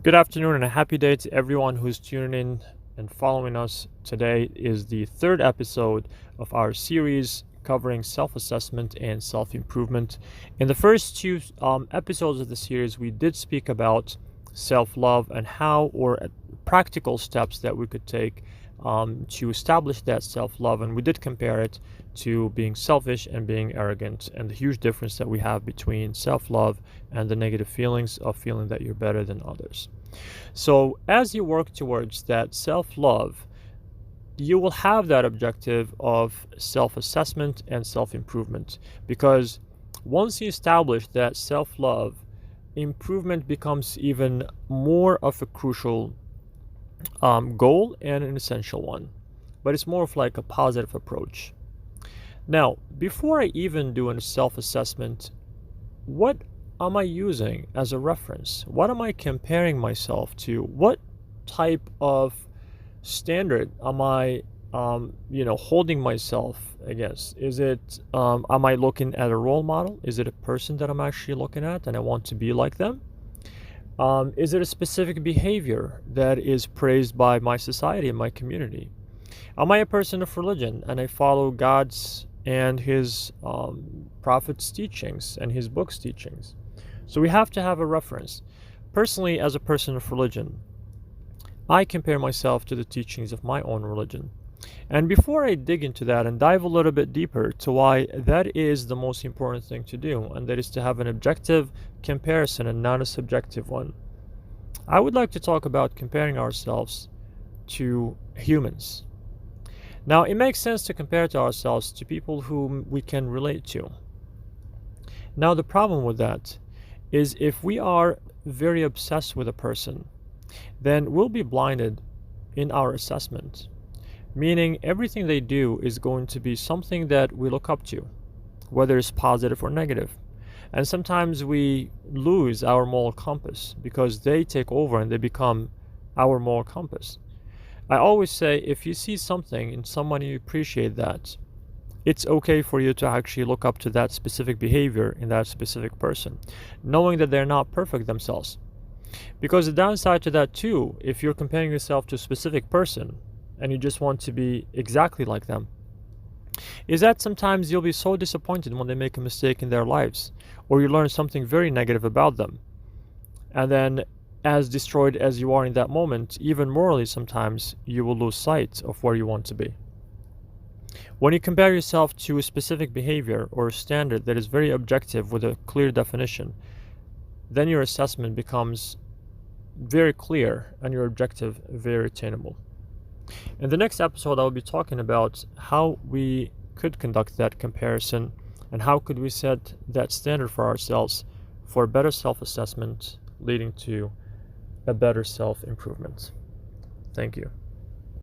Good afternoon and a happy day to everyone who's tuning in and following us. Today is the third episode of our series covering self-assessment and self-improvement. In the first two episodes of the series, we did speak about self-love and how or practical steps that we could take to establish that self-love, and we did compare it to being selfish and being arrogant, and the huge difference that we have between self-love and the negative feelings of feeling that you're better than others. So as you work towards that self-love, you will have that objective of self-assessment and self-improvement, because once you establish that self-love, improvement becomes even more of a crucial goal and an essential one, but it's more of like a positive approach. Now, before I even do a self-assessment, what am I using as a reference? What am I comparing myself to? What type of standard am I holding myself against? Is it am I looking at a role model? Is it a person that I'm actually looking at and I want to be like them? Is it a specific behavior that is praised by my society and my community? Am I a person of religion and I follow God's and his prophet's teachings and his book's teachings? So we have to have a reference. Personally, as a person of religion, I compare myself to the teachings of my own religion. And before I dig into that and dive a little bit deeper to why that is the most important thing to do, and that is to have an objective comparison and not a subjective one, I would like to talk about comparing ourselves to humans. Now, it makes sense to compare to ourselves to people whom we can relate to. Now, the problem with that is if we are very obsessed with a person, then we'll be blinded in our assessment, meaning everything they do is going to be something that we look up to, whether it's positive or negative. And sometimes we lose our moral compass because they take over and they become our moral compass. I always say, if you see something in someone and you appreciate that, it's okay for you to actually look up to that specific behavior in that specific person, knowing that they're not perfect themselves. Because the downside to that too, if you're comparing yourself to a specific person and you just want to be exactly like them, is that sometimes you'll be so disappointed when they make a mistake in their lives, or you learn something very negative about them. And then, as destroyed as you are in that moment, even morally sometimes you will lose sight of where you want to be. When you compare yourself to a specific behavior or a standard that is very objective with a clear definition, then your assessment becomes very clear and your objective very attainable. In the next episode, I'll be talking about how we could conduct that comparison and how could we set that standard for ourselves for better self-assessment, leading to a better self-improvement. Thank you.